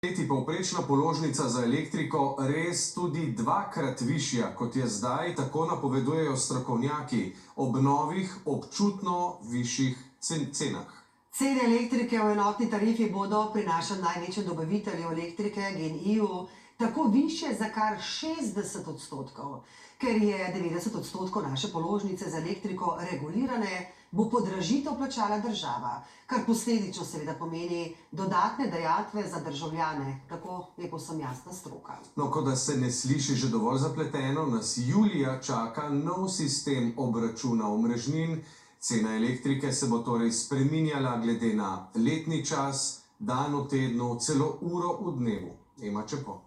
Leti povprečna položnica za elektriko res tudi dvakrat višja, kot je zdaj, tako napovedujejo strokovnjaki, ob novih, občutno višjih cenah. Cene elektrike v enotni tarifi bodo pri našem največjem dobavitelju elektrike GEN-I-ju tako višje za kar 60%. Ker je 90% naše položnice za elektriko regulirane, bo podražitev plačala država, kar posledično seveda pomeni dodatne dajatve za državljane, tako je povsem jasna stroka. No, kot da se ne sliši že dovolj zapleteno, nas julija čaka nov sistem obračuna omrežnin. Cena elektrike se bo torej spreminjala glede na letni čas, dan v tednu, celo uro v dnevu. Ema Čepo.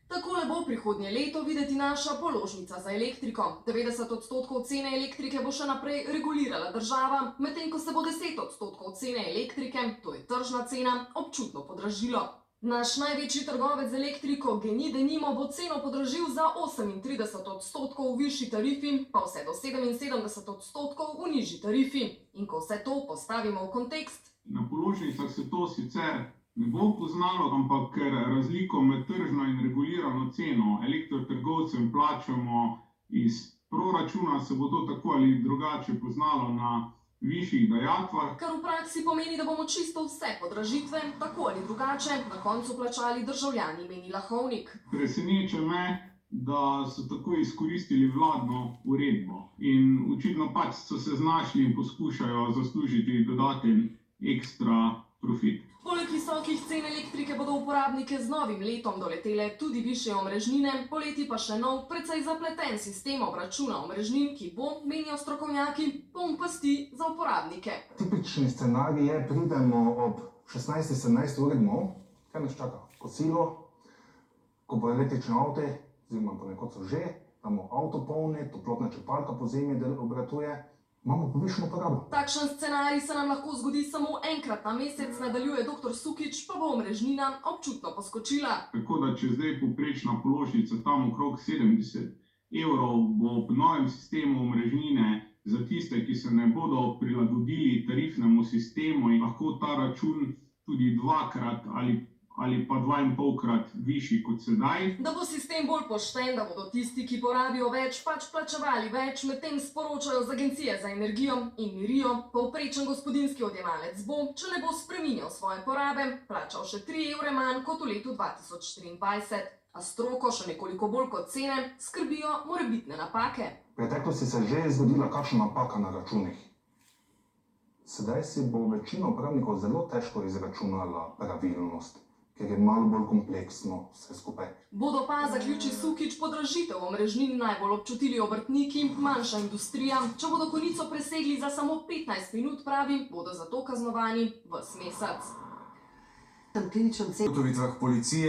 Takole bo prihodnje leto videti naša položnica za elektriko. 90% cene elektrike bo še naprej regulirala država, medtem ko se bo 10% cene elektrike, to je tržna cena, občutno podražilo. Naš največji trgovec z elektriko GEN-I denimo bo ceno podražil za 38% v višji tarifi, pa vse do 77% v nižji tarifi. In ko vse to postavimo v kontekst, na položnicah se to sicer ne bo poznalo, ampak ker razliko med tržno in regulirano ceno elektrotrgovcem plačamo iz proračuna, se bo to tako ali drugače poznalo na višjih dajatvah. Kar v praksi pomeni, da bomo čisto vse podražitve, tako ali drugače, na koncu plačali državljani, meni Lahovnik. Preseneča me, da so tako izkoristili vladno uredbo in očitno pač so se znašli in poskušajo zaslužiti dodaten ekstra profit. Poleg visokih cen elektrike bodo uporabnike z novim letom doletele tudi višje omrežnine, poleti pa še nov, precej zapleten sistem obračuna omrežnin, ki bo, menijo strokovnjaki, poln pasti za uporabnike. Tipični scenarij je, pridemo ob 16-17 uri domov, kaj nas čaka? Kosilo, ko bo električne avte, oziroma ponekod so že, imamo avto polne, toplotna črpalka po zemi obratuje, imamo povišeno porabo. Takšen scenarij se nam lahko zgodi samo enkrat na mesec, nadaljuje dr. Sukič, pa bo omrežnina občutno poskočila. Tako da če zdaj povprečna položnica tam okrog 70 evrov, bo po novem sistemu omrežnine za tiste, ki se ne bodo prilagodili tarifnemu sistemu, in lahko ta račun tudi dvakrat ali pa 2,5-krat višji kot sedaj. Da bo sistem bolj pošten, da bodo tisti, ki porabijo več, pač plačevali več, medtem sporočajo z Agencije za energijo in mirijo, povprečen gospodinjski odjemalec bo, če ne bo spreminjal svoje porabe, plačal še 3 evre manj kot v letu 2024. A stroko še nekoliko bolj kot cene skrbijo morebitne napake. V preteklosti se je že zgodila kakšna napaka na računih. Sedaj si bo večina uporabnikov zelo težko izračunala pravilnost, ker je malo bolj kompleksno vse skupaj. Bodo pa, zaključi Sukič, podražitev omrežnin najbolj občutili obrtniki, manjša industrija. Če bodo konico presegli za samo 15 minut, pravi, bodo zato kaznovani ves mesec. V ugotovitvah policije